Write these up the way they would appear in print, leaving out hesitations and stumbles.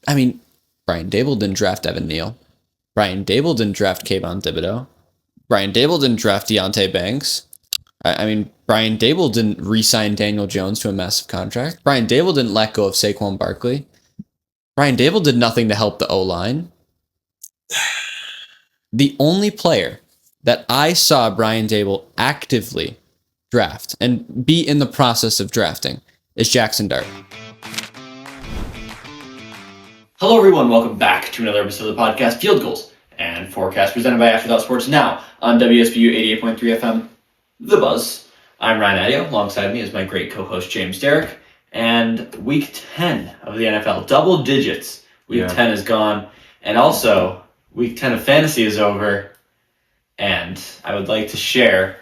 I mean, Brian Daboll didn't draft Evan Neal. Brian Daboll didn't draft Kayvon Thibodeau. Brian Daboll didn't draft Deonte Banks. I mean, Brian Daboll didn't re-sign Daniel Jones to a massive contract. Brian Daboll didn't let go of Saquon Barkley. Brian Daboll did nothing to help the O-line. The only player that I saw Brian Daboll actively draft and be in the process of drafting is Jackson Dart. Hello, everyone. Welcome back to another episode of the podcast, Field Goals and Forecast, presented by Afterthought Sports, now on WSBU 88.3 FM, The Buzz. I'm Ryan Adio. Alongside me is my great co-host, James Derrick. And Week 10 of the NFL, double digits. Week 10 is gone. And also, Week 10 of fantasy is over. And I would like to share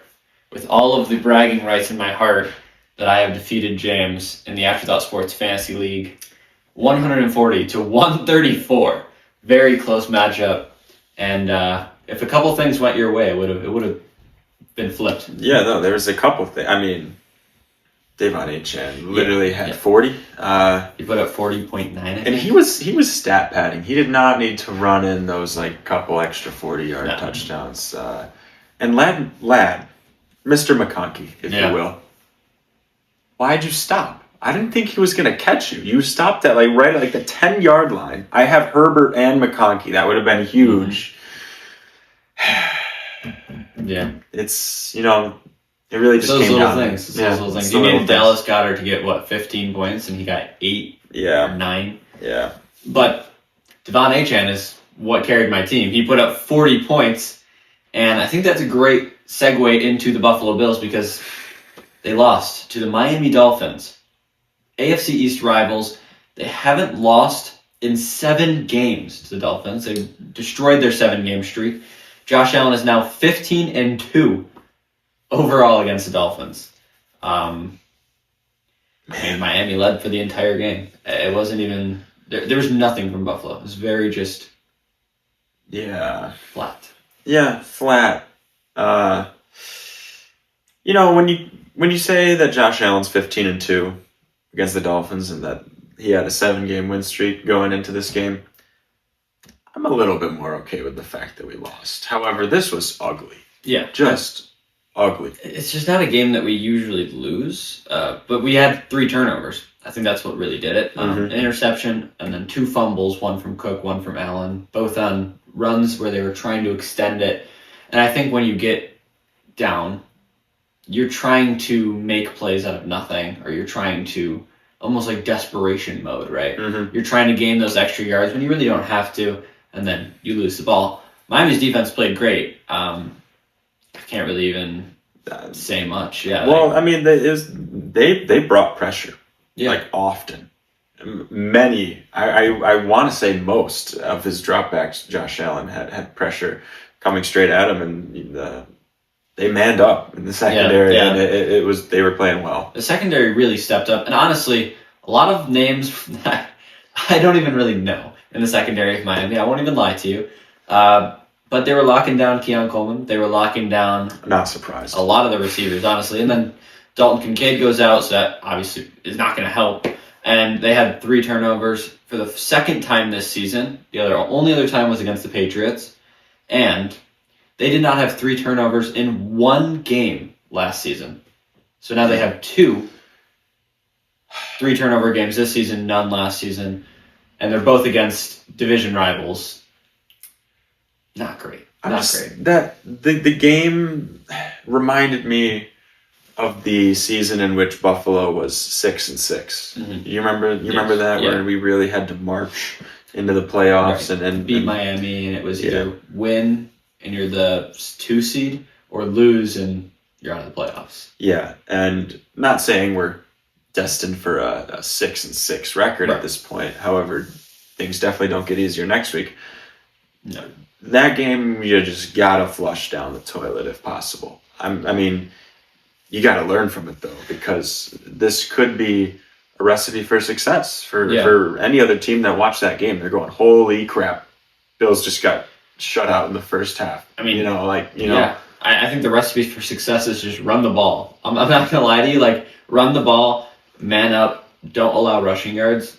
with all of the bragging rights in my heart that I have defeated James in the Afterthought Sports Fantasy League 140 to 134. Very close matchup. And if a couple things went your way, it would have been flipped. Yeah, no, there was a couple things. I mean, Devon Achane literally had 40. He put up 40.9. And he was stat padding. He did not need to run in those couple extra 40-yard touchdowns. And lad, Mr. McConkey, if you will. Why'd you stop? I didn't think he was going to catch you. You stopped at right at the 10-yard line. I have Herbert and McConkey. That would have been huge. Yeah. It's, it really just came down. Those little things. You needed Dallas Goedert to get, 15 points, and he got 8 or 9. Yeah. But Devon Achane is what carried my team. He put up 40 points, and I think that's a great segue into the Buffalo Bills because they lost to the Miami Dolphins. AFC East rivals. They haven't lost in 7 games to the Dolphins. They destroyed their 7-game streak. Josh Allen is now 15-2 overall against the Dolphins. And Miami led for the entire game. It wasn't even there was nothing from Buffalo. It was very just flat. Yeah, flat. When you say that Josh Allen's 15-2 against the Dolphins and that he had a 7-game win streak going into this game, I'm a little bit more okay with the fact that we lost. However, this was ugly. Yeah. Just ugly. It's just not a game that we usually lose, but we had 3 turnovers. I think that's what really did it. An interception and then 2 fumbles, one from Cook, one from Allen, both on runs where they were trying to extend it. And I think when you get down, you're trying to make plays out of nothing, or you're trying to almost desperation mode, right? Mm-hmm. You're trying to gain those extra yards when you really don't have to, and then you lose the ball. Miami's defense played great. I can't really even say much. Yeah. Well, they brought pressure, often. Many, I want to say most of his dropbacks, Josh Allen had pressure coming straight at him, and they manned up in the secondary, and they were playing well. The secondary really stepped up, and honestly, a lot of names that I don't even really know in the secondary of Miami. I won't even lie to you. But they were locking down Keon Coleman. They were locking down... Not surprised. A lot of the receivers, honestly. And then Dalton Kincaid goes out, so that obviously is not going to help. And they had 3 turnovers for the second time this season. The only other time was against the Patriots. And they did not have 3 turnovers in 1 game last season. So now they have 2 3-turnover games this season, none last season. And they're both against division rivals. Not great. The game reminded me of the season in which Buffalo was 6-6. Mm-hmm. You remember that where we really had to march into the playoffs and beat Miami, and it was either win and you're the 2 seed, or lose and you're out of the playoffs. Yeah, and not saying we're destined for a 6-6 record at this point. However, things definitely don't get easier next week. No. That game, you just gotta flush down the toilet if possible. You gotta learn from it though, because this could be a recipe for success for any other team that watched that game. They're going, holy crap, Bills just got shut out in the first half. I think the recipe for success is just run the ball. I'm not gonna lie to you, run the ball, man up, don't allow rushing yards.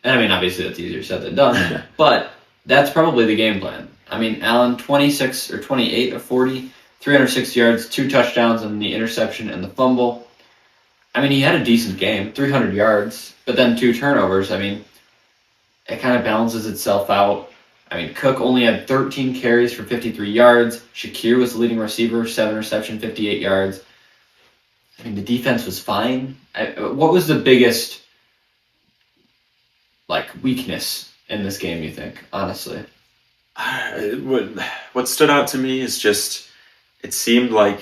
And I mean, obviously that's easier said than done, but that's probably the game plan. I mean, Allen, 26 or 28 of 40, 306 yards, 2 touchdowns, and the interception and the fumble. I mean, he had a decent game, 300 yards, but then 2 turnovers. I mean, it kind of balances itself out. I mean, Cook only had 13 carries for 53 yards. Shakir was the leading receiver, 7 reception, 58 yards. I mean, the defense was fine. What was the biggest, weakness in this game, you think, honestly? What stood out to me is just, it seemed like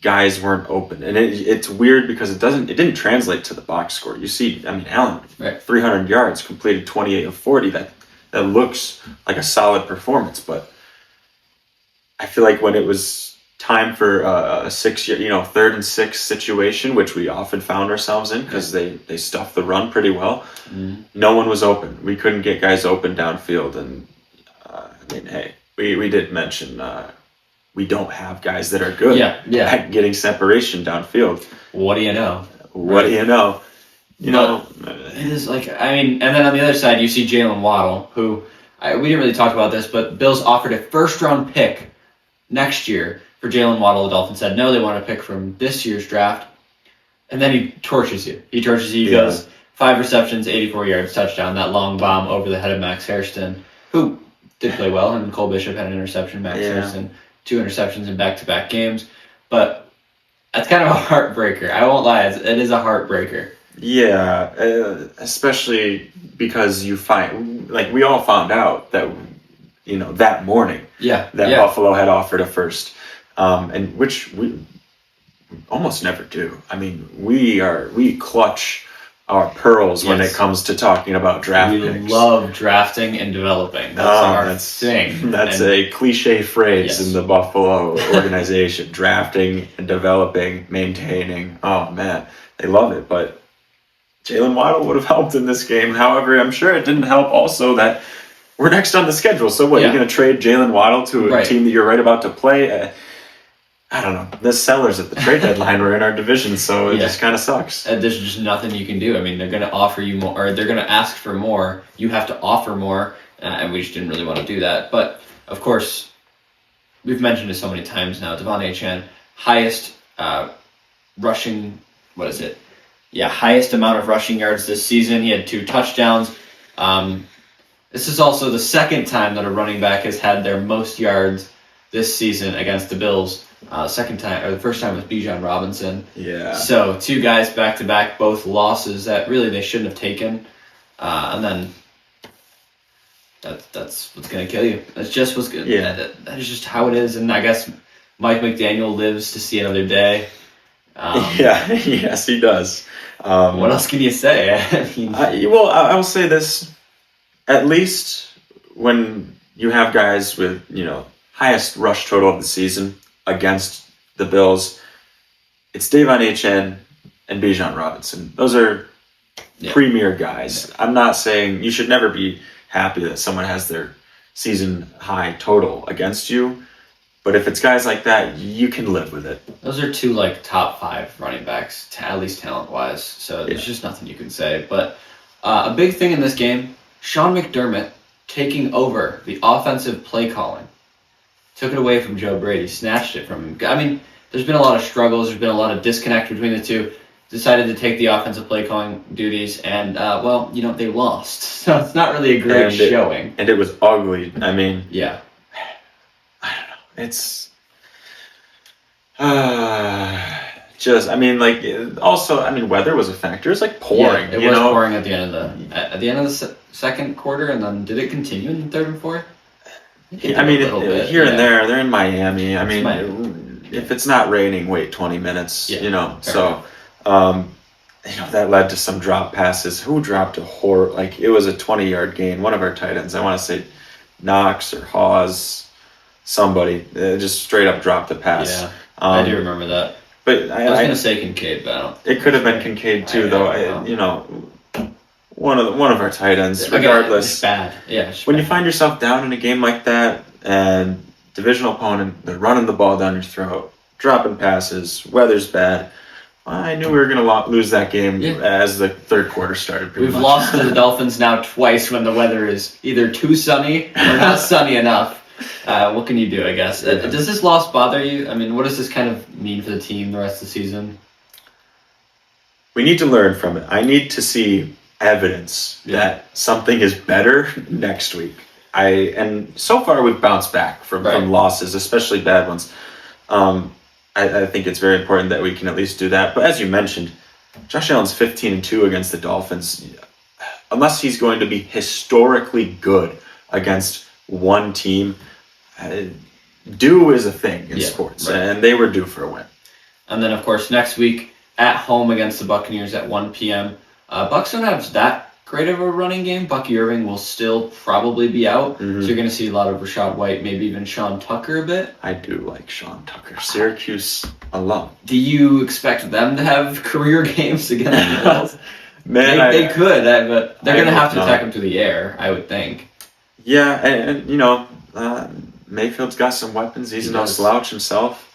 guys weren't open. And it's weird because it didn't translate to the box score. You see, I mean, Allen, right. 300 yards, completed 28 of 40. That looks like a solid performance, but I feel like when it was time for a 3rd and 6 situation, which we often found ourselves in because they stuffed the run pretty well, no one was open. We couldn't get guys open downfield. And I mean, hey, we did mention we don't have guys that are good at getting separation downfield. What do you know? What do you know? It is and then on the other side, you see Jalen Waddle, who we didn't really talk about this, but Bills offered a 1st-round pick next year for Jalen Waddle. The Dolphins said no, they want a pick from this year's draft. And then he torches you. He goes 5 receptions, 84 yards, touchdown, that long bomb over the head of Max Hairston, who did play well. Him and Cole Bishop had an interception, Max Hairston, 2 interceptions in back-to-back games. But that's kind of a heartbreaker. I won't lie, it is a heartbreaker. Yeah, especially because we all found out that, that morning that Buffalo had offered a 1st, and which we almost never do. I mean, we clutch our pearls when it comes to talking about draft picks. We love drafting and developing. That's our thing. That's a cliche phrase in the Buffalo organization. Drafting and developing, maintaining. Oh, man, they love it. But Jalen Waddle would have helped in this game. However, I'm sure it didn't help also that we're next on the schedule. So what, you're going to trade Jalen Waddle to a team that you're right about to play? I don't know. The sellers at the trade deadline were in our division, so it just kind of sucks. There's just nothing you can do. I mean, they're going to offer you more, or they're going to ask for more. You have to offer more, and we just didn't really want to do that. But, of course, we've mentioned it so many times now. Devon Achane, highest rushing, highest amount of rushing yards this season. He had 2 touchdowns. This is also the 2nd time that a running back has had their most yards this season against the Bills. The first time was Bijan Robinson. Yeah. So 2 guys back to back, both losses that really they shouldn't have taken. And then that's what's gonna kill you. That's just what's gonna. Yeah. That is just how it is. And I guess Mike McDaniel lives to see another day. Yes, he does. What else can you say? I will say this. At least when you have guys with highest rush total of the season against the Bills, it's Devon Achane and Bijan Robinson. Those are premier guys. I'm not saying you should never be happy that someone has their season high total against you, but if it's guys like that, you can live with it. Those are 2 top 5 running backs, at least talent-wise, so there's just nothing you can say. But a big thing in this game, Sean McDermott taking over the offensive play calling. Took it away from Joe Brady, snatched it from him. I mean, there's been a lot of struggles. There's been a lot of disconnect between the two. Decided to take the offensive play calling duties, and, they lost. So it's not really a great showing. And it was ugly. I mean... Yeah. I don't know. It's... weather was a factor. It's pouring. Yeah, it was pouring at the end of the second quarter, and then did it continue in the 3rd and 4th? Here and there, they're in Miami. If it's not raining, wait 20 minutes, So, that led to some drop passes. Who dropped it was a 20-yard gain. One of our tight ends, I want to say Knox or Hawes, somebody, just straight up dropped the pass. Yeah, I do remember that. But I was going to say Kincaid, but I don't. It could have been Kincaid too, one of our tight ends, regardless. It's bad. Yeah. When you find yourself down in a game like that, and divisional opponent, they're running the ball down your throat, dropping passes, weather's bad, I knew we were going to lose that game as the third quarter started. We've lost to the Dolphins now twice when the weather is either too sunny or not sunny enough. What can you do, I guess? Does this loss bother you? I mean, what does this kind of mean for the team the rest of the season? We need to learn from it. I need to see evidence that something is better next week. And so far we've bounced back from losses, especially bad ones. I think it's very important that we can at least do that. But as you mentioned, Josh Allen's 15-2 against the Dolphins. Unless he's going to be historically good against one team, due is a thing in sports, and they were due for a win. And then, of course, next week at home against the Buccaneers at 1 p.m. Bucs don't have that great of a running game. Bucky Irving will still probably be out, so you're going to see a lot of Rachaad White, maybe even Sean Tucker a bit. I do like Sean Tucker, Syracuse alum. Do you expect them to have career games against the Bills? Man, they could, but they're going to have to attack them through the air, I would think. Yeah, and Mayfield's got some weapons. He's no slouch himself.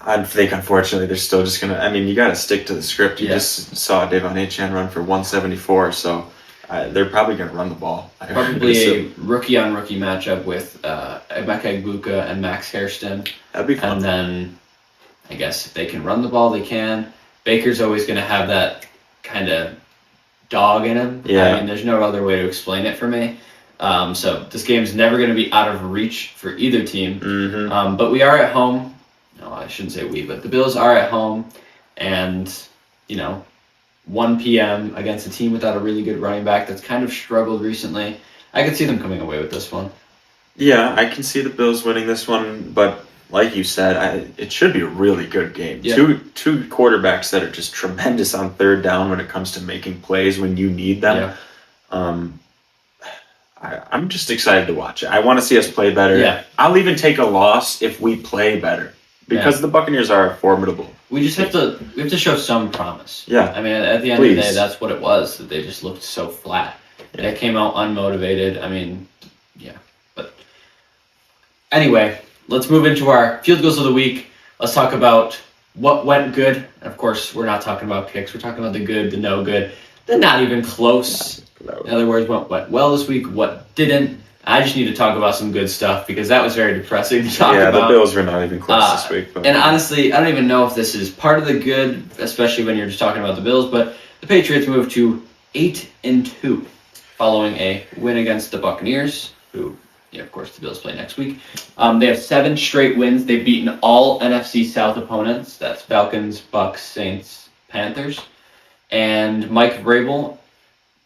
I think, unfortunately, they're still just going to... I mean, you got to stick to the script. You just saw Devon Achane run for 174, so they're probably going to run the ball. Probably a rookie-on-rookie matchup with Emeka Egbuka and Max Hairston. That'd be fun. And then, I guess, if they can run the ball, they can. Baker's always going to have that kind of dog in him. Yeah. I mean, there's no other way to explain it for me. So this game's never going to be out of reach for either team. Mm-hmm. But we are at home. No, I shouldn't say we, but the Bills are at home. And, 1 p.m. against a team without a really good running back that's kind of struggled recently. I could see them coming away with this one. Yeah, I can see the Bills winning this one, but like you said, it should be a really good game. Yeah. Two quarterbacks that are just tremendous on third down when it comes to making plays when you need them. Yeah. I'm just excited to watch it. I want to see us play better. Yeah. I'll even take a loss if we play better because the Buccaneers are formidable. We just have to show some promise. Yeah. I mean, at the end of the day, that's what it was. That they just looked so flat. Yeah. They came out unmotivated. I mean, yeah. But anyway, let's move into our field goals of the week. Let's talk about what went good. Of course, we're not talking about kicks. We're talking about the good, the no good, the not even close. In other words, what went well this week, what didn't. I just need to talk about some good stuff because that was very depressing to talk about. Yeah, the Bills were not even close this week. But. And honestly, I don't even know if this is part of the good, especially when you're just talking about the Bills, but the Patriots moved to 8-2 following a win against the Buccaneers, who, of course, the Bills play next week. They have 7 straight wins. They've beaten all NFC South opponents. That's Falcons, Bucs, Saints, Panthers. And Mike Vrabel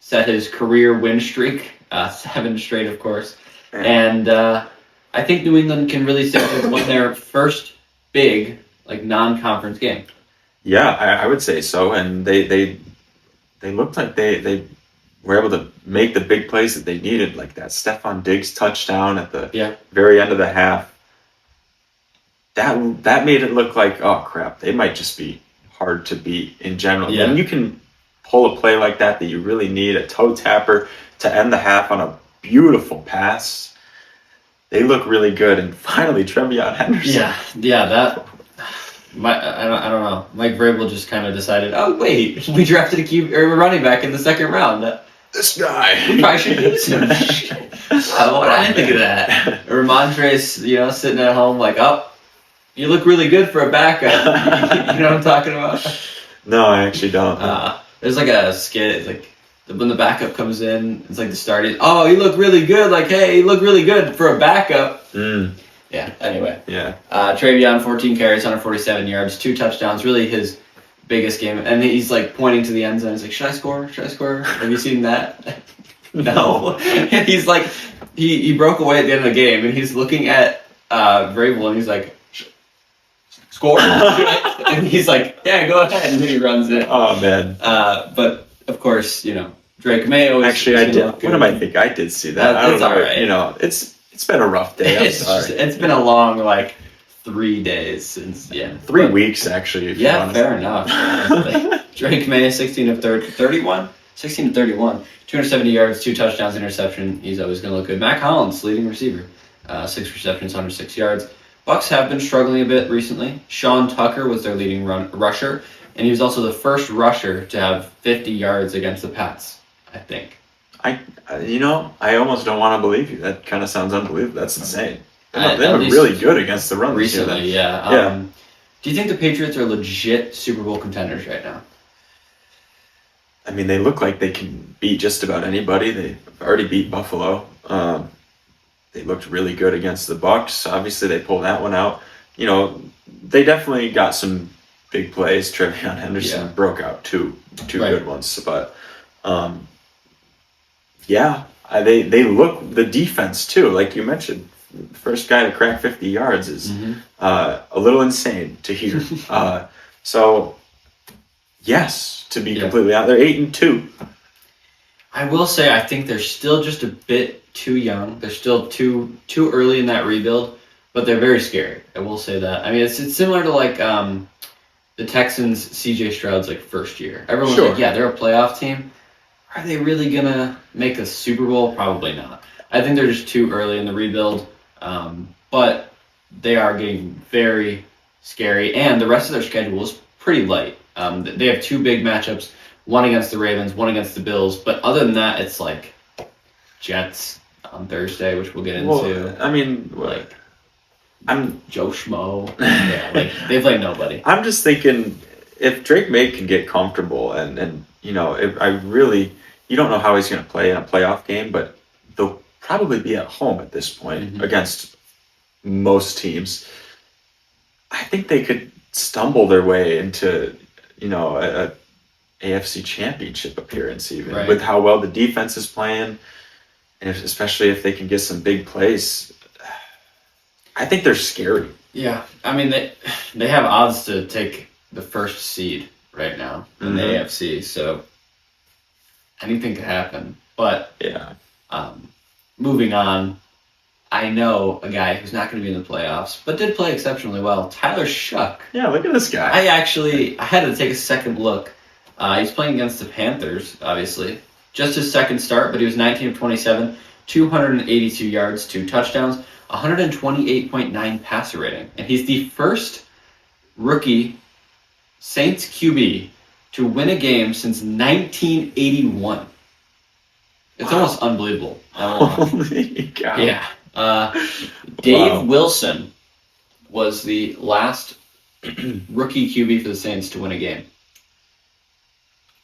set his career win streak, 7 straight, of course. And I think New England can really say they've won their first big, non-conference game. Yeah, I would say so. And they looked like they were able to make the big plays that they needed, like that Stephon Diggs touchdown at the very end of the half. That made it look like, oh crap, they might just be hard to beat in general. Yeah. When you can pull a play like that you really need, a toe tapper to end the half on a beautiful pass, they look really good. And finally, Trevion Henderson. Yeah, I don't know. Mike Vrabel just kind of decided, oh wait, we drafted a running back in the second round. This guy. We probably should use him. I didn't think of that. Ramondre's, sitting at home you look really good for a backup. You know what I'm talking about? No, I actually don't. There's a skit. It's when the backup comes in, it's the start is, oh, you look really good. Hey, you look really good for a backup. Yeah, anyway. Yeah. Trevion, 14 carries, 147 yards, 2 touchdowns. Really his biggest game. And he's like pointing to the end zone. He's like, should I score? Should I score? Have you seen that? No. And he's like, he broke away at the end of the game, and he's looking at Vrabel, and he's like, score? And he's like, yeah, go ahead. And then he runs it. Oh, man. But, of course, Drake Mayo. Actually, I did. What am I thinking? I did see that. I don't know. All right. It's been a rough day. It's been a long, 3 days since, 3 weeks, actually. Yeah, fair enough. Drake May, 16 of 31? 16 to 31. 270 yards, 2 touchdowns, interception. He's always going to look good. Mac Hollins, leading receiver. 6 receptions, 106 yards. Bucks have been struggling a bit recently. Sean Tucker was their leading rusher, and he was also the first rusher to have 50 yards against the Pats, I think. I almost don't want to believe you. That kind of sounds unbelievable. That's insane. They were At least really good against the run this year, recently, then. yeah. Do you think the Patriots are legit Super Bowl contenders right now? I mean, they look like they can beat just about anybody. They've already beat Buffalo. They looked really good against the Bucks. Obviously, they pulled that one out. They definitely got some big plays. Trevion Henderson broke out two good ones. But, they look, the defense too, like you mentioned, the first guy to crack 50 yards is a little insane to hear. So, yes, to be completely out, they're 8-2. I will say I think they're still just a bit too young. They're still too early in that rebuild, but they're very scary. I will say that. I mean, it's similar to like the Texans' C.J. Stroud's like first year. Everyone's like, yeah, they're a playoff team. Are they really gonna make a Super Bowl? Probably not. I think they're just too early in the rebuild. But they are getting very scary, and the rest of their schedule is pretty light. They have two big matchups, one against the Ravens, one against the Bills, but other than that, it's like Jets on Thursday, which we'll get into. Well, I mean, I'm Joe Schmo. They play nobody. I'm just thinking, if Drake May can get comfortable, and you don't know how he's going to play in a playoff game, but they'll probably be at home at this point against most teams. I think they could stumble their way into, a AFC Championship appearance, even with how well the defense is playing, and especially if they can get some big plays. I think they're scary. Yeah, I mean they have odds to take the first seed right now in the AFC, so anything could happen. But moving on, I know a guy who's not going to be in the playoffs, but did play exceptionally well. Tyler Shuck. Yeah, look at this guy. I had to take a second look. He's playing against the Panthers, obviously. Just his second start, but he was 19 of 27, 282 yards, 2 touchdowns, 128.9 passer rating. And he's the first rookie Saints QB to win a game since 1981. It's almost unbelievable. Holy cow. Yeah. Dave Wilson was the last rookie QB for the Saints to win a game.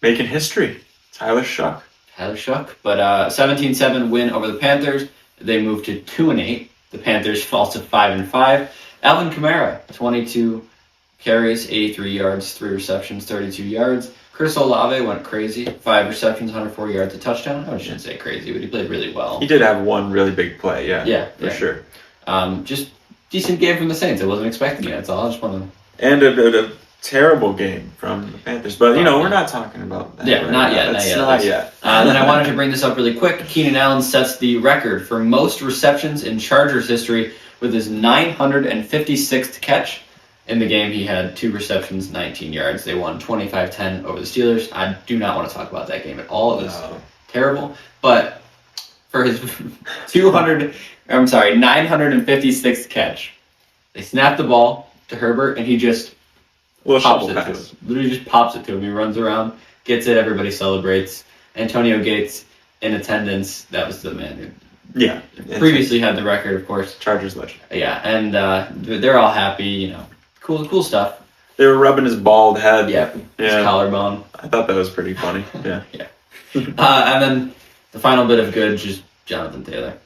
Making history. Tyler Shuck. But 17-7 win over the Panthers. They moved to 2-8. The Panthers fall to 5-5. Alvin Kamara, 22 carries, 83 yards, 3 receptions, 32 yards. Chris Olave went crazy. 5 receptions, 104 yards, a touchdown. I shouldn't say crazy, but he played really well. He did have one really big play, yeah. For sure. Just decent game from the Saints. I wasn't expecting it. That's all. I just want to. And a terrible game from the Panthers. But, we're not talking about that. Yeah, right not now. yet. Then I wanted to bring this up really quick. Keenan Allen sets the record for most receptions in Chargers history with his 956th catch. In the game, he had 2 receptions, 19 yards. They won 25-10 over the Steelers. I do not want to talk about that game at all. It was terrible. But for his 956th catch, they snapped the ball to Herbert, and he just pops it to him. Literally just pops it to him. He runs around, gets it, everybody celebrates. Antonio Gates in attendance. That was the man who previously had the record, of course. Chargers legend. Yeah, and they're all happy, Cool stuff. They were rubbing his bald head. His collarbone. I thought that was pretty funny. Yeah. And then the final bit of good is just Jonathan Taylor.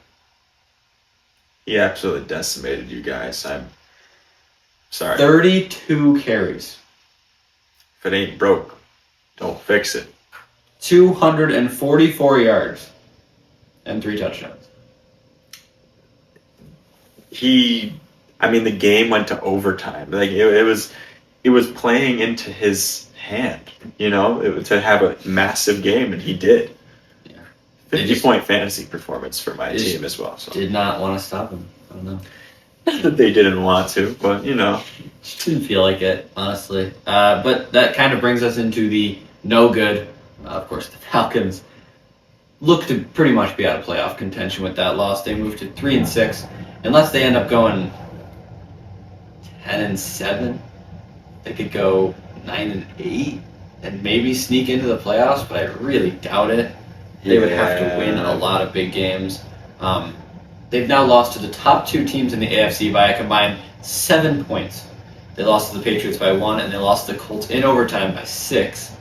He absolutely decimated you guys. I'm sorry. 32 carries. If it ain't broke, don't fix it. 244 yards and 3 touchdowns. The game went to overtime. Like it was playing into his hand, to have a massive game, and he did. 50-point fantasy performance for my team as well. So. Did not want to stop him. I don't know. Not that they didn't want to, but Just didn't feel like it, honestly. But that kind of brings us into the no good. Of course, the Falcons look to pretty much be out of playoff contention with that loss. They moved to 3-6, unless they end up going 10-7. They could go 9-8 and maybe sneak into the playoffs, but I really doubt it. They would have to win a lot of big games. They've now lost to the top 2 teams in the AFC by a combined 7 points. They lost to the Patriots by 1, and they lost to the Colts in overtime by 6.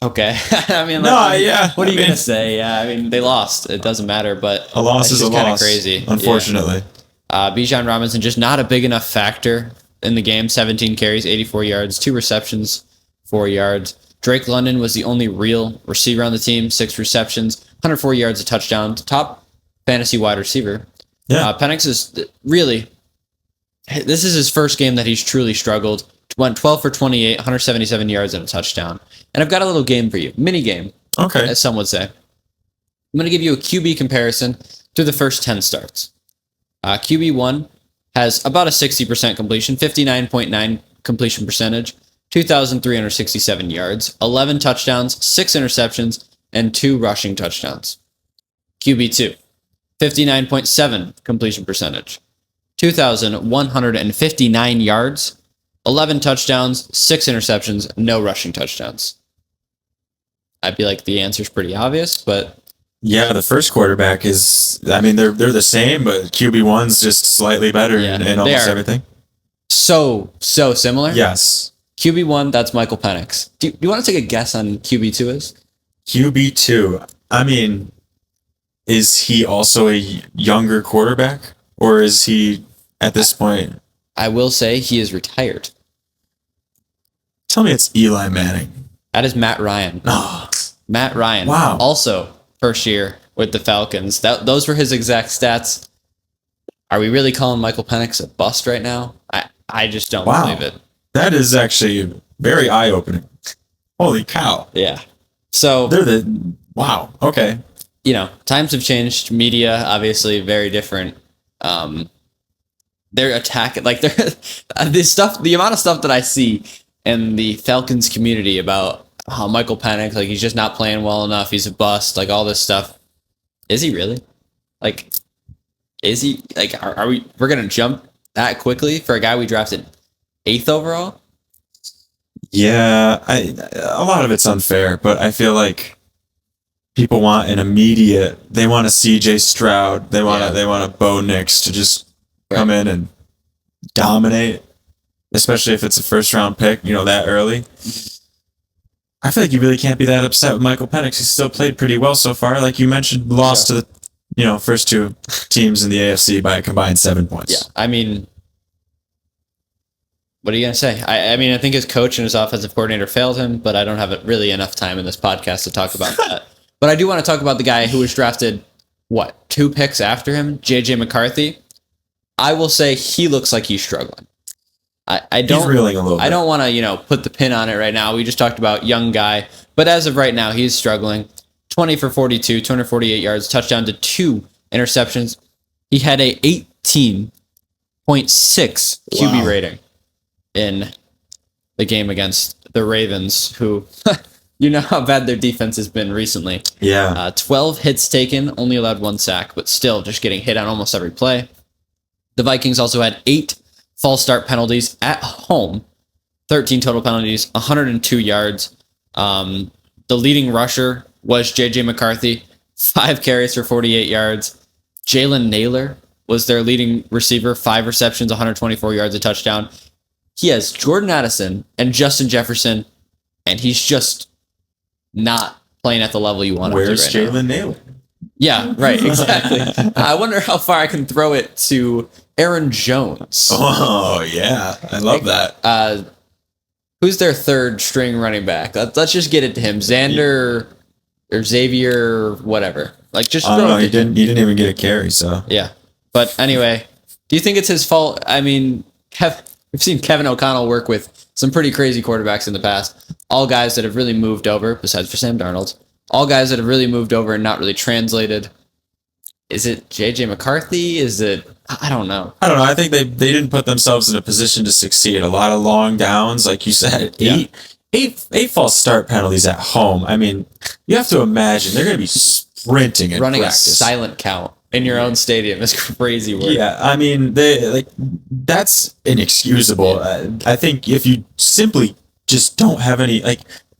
Okay. I mean, No, yeah. What are you gonna say? Yeah, I mean, they lost. It doesn't matter, but a loss is a kind of loss. crazy, Unfortunately. Yeah. Bijan Robinson just not a big enough factor in the game. 17 carries, 84 yards, 2 receptions, 4 yards. Drake London was the only real receiver on the team. 6 receptions, 104 yards, a touchdown. Top fantasy wide receiver. Yeah. Penix is really. This is his first game that he's truly struggled. Went 12 for 28, 177 yards and a touchdown. And I've got a little game for you. Mini game. Okay. As some would say. I'm going to give you a QB comparison to the first 10 starts. QB1 has about a 60% completion, 59.9 completion percentage, 2,367 yards, 11 touchdowns, 6 interceptions, and 2 rushing touchdowns. QB2, 59.7 completion percentage, 2,159 yards, 11 touchdowns, 6 interceptions, no rushing touchdowns. I feel like the answer's pretty obvious, but Yeah, the first quarterback is. I mean, they're the same, but QB1's just slightly better in they almost are everything. so similar. Yes. QB1, that's Michael Penix. Do you want to take a guess on QB2 is? QB2. I mean, is he also a younger quarterback, or is he at this point? I will say he is retired. Tell me it's Eli Manning. That is Matt Ryan. Oh, Matt Ryan. Wow. Also, first year with the Falcons. Those were his exact stats. Are we really calling Michael Penix a bust right now? I just don't Wow. believe it. that is actually very eye-opening. Holy cow. Yeah. So, Wow. Okay. times have changed. Media, obviously, very different. They're attacking, the amount of stuff that I see in the Falcons community about how Michael Penix, he's just not playing well enough, he's a bust, all this stuff. Is he really? Is he, we're going to jump that quickly for a guy we drafted 8th overall? Yeah, a lot of it's unfair, but I feel like people want an immediate. They want a CJ Stroud. They want a Bo Nix to just come in and dominate, especially if it's a first round pick. That early. I feel like you really can't be that upset with Michael Penix. He's still played pretty well so far. Like you mentioned, lost to the first 2 teams in the AFC by a combined 7 points. Yeah, I mean, what are you going to say? I mean, I think his coach and his offensive coordinator failed him, but I don't have really enough time in this podcast to talk about that. But I do want to talk about the guy who was drafted, 2 picks after him, J.J. McCarthy. I will say he looks like he's struggling. I don't, he's reeling a little bit. I don't want to, put the pin on it right now. We just talked about young guy. But as of right now, he's struggling. 20 for 42, 248 yards, touchdown to 2 interceptions. He had a 18.6 QB rating in the game against the Ravens, who you know how bad their defense has been recently. Yeah. 12 hits taken, only allowed 1 sack, but still just getting hit on almost every play. The Vikings also had 8 false start penalties at home, 13 total penalties, 102 yards. The leading rusher was J.J. McCarthy, 5 carries for 48 yards. Jalen Naylor was their leading receiver, 5 receptions, 124 yards, a touchdown. He has Jordan Addison and Justin Jefferson, and he's just not playing at the level you want him to right Where's Jalen Naylor? Yeah, right, exactly. I wonder how far I can throw it to Aaron Jones. Oh, yeah. I love that. Who's their third string running back? Let's just get it to him. Xander or Xavier, whatever. Just throw it to him. He didn't even get a carry, so. Yeah. But anyway, do you think it's his fault? I mean, we've seen Kevin O'Connell work with some pretty crazy quarterbacks in the past. All guys that have really moved over, besides for Sam Darnold. All guys that have really moved over and not really translated. Is it J.J. McCarthy? Is it... I don't know. I think they didn't put themselves in a position to succeed. A lot of long downs, like you said. Eight false start penalties at home. I mean, you have to imagine they're going to be sprinting in running practice. a silent count. in your own stadium is crazy work. Yeah, I mean, that's inexcusable. I think if you simply just don't have any,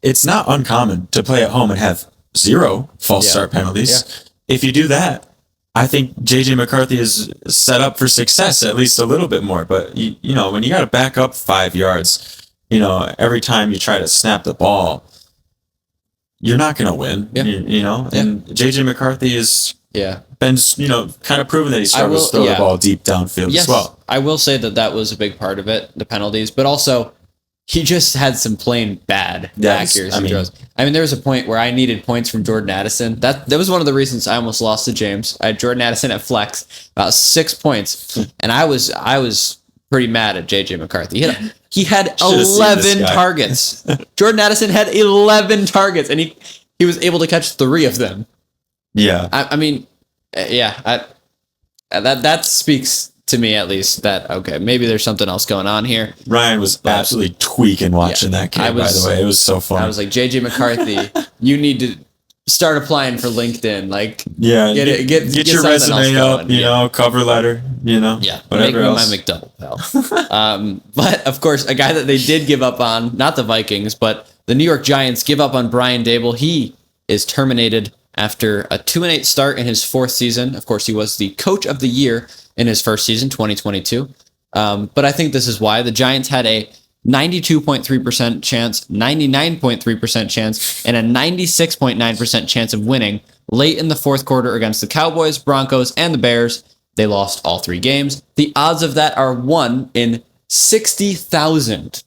it's not uncommon to play at home and have 0 false start penalties. Yeah. If you do that, I think JJ McCarthy is set up for success at least a little bit more. But you know, when you got to back up 5 yards, you know, every time you try to snap the ball, you're not going to win. Yeah. You know, and JJ McCarthy is. Yeah. Been, you know, kind of proven that he struggles to throw the ball deep downfield as well. I will say that was a big part of it, the penalties, but also he just had some plain bad accuracy throws. I mean, there was a point where I needed points from Jordan Addison. That was one of the reasons I almost lost to James. I had Jordan Addison at flex, about 6 points, and I was pretty mad at JJ McCarthy. He had 11 targets. Jordan Addison had 11 targets, and he was able to catch 3 of them. Yeah, I mean, yeah, that speaks to me at least that okay, maybe there's something else going on here. Ryan was absolutely tweaking watching that game. By the way, it was so fun. I was like, JJ McCarthy, you need to start applying for LinkedIn. Like, get your resume up. You know, cover letter. You know, whatever else. Make me my McDouble, pal. But of course, a guy that they did give up on, not the Vikings, but the New York Giants give up on Brian Daboll. He is terminated after a 2-8 start in his 4th season. Of course, he was the coach of the year in his first season, 2022. But I think this is why the Giants had a 92.3% chance, 99.3% chance, and a 96.9% chance of winning late in the 4th quarter against the Cowboys, Broncos, and the Bears. They lost all 3 games. The odds of that are 1 in 60,000.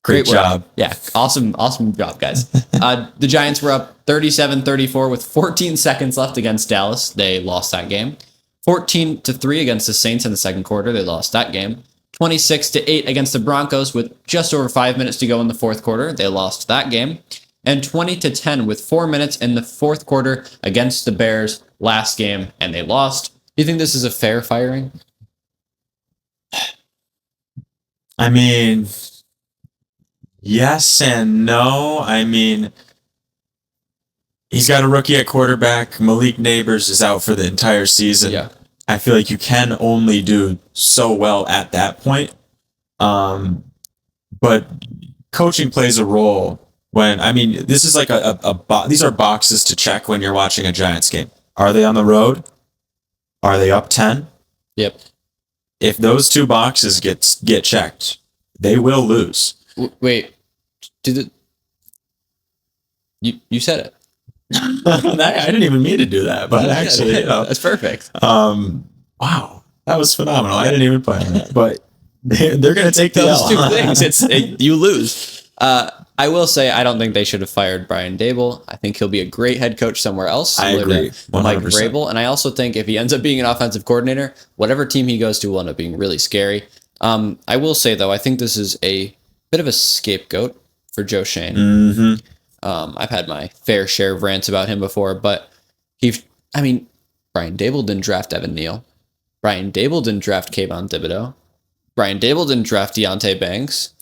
Great job. Yeah, awesome job, guys. The Giants were up 37-34 with 14 seconds left against Dallas. They lost that game. 14-3 against the Saints in the 2nd quarter. They lost that game. 26-8 against the Broncos with just over 5 minutes to go in the 4th quarter. They lost that game. And 20-10 with 4 minutes in the 4th quarter against the Bears last game, and they lost. Do you think this is a fair firing? I mean, yes and no. I mean, he's got a rookie at quarterback. Malik Neighbors is out for the entire season. Yeah. I feel like you can only do so well at that point. But coaching plays a role when, I mean, this is like these are boxes to check when you're watching a Giants game. Are they on the road? Are they up 10? Yep. If those 2 boxes get checked, they will lose. Wait, you said it. I didn't even mean to do that, but actually, you know, that's perfect. Wow, that was phenomenal. I didn't even plan that, but they're going to take those Two things. You lose. I will say I don't think they should have fired Brian Daboll. I think he'll be a great head coach somewhere else. I agree, 100%. Mike Vrabel, and I also think if he ends up being an offensive coordinator, whatever team he goes to will end up being really scary. I will say though, I think this is a bit of a scapegoat for Joe Schoen. Mm-hmm. I've had my fair share of rants about him before, but Brian Daboll didn't draft Evan Neal. Brian Daboll didn't draft Kayvon Thibodeau. Brian Daboll didn't draft Deontay Banks.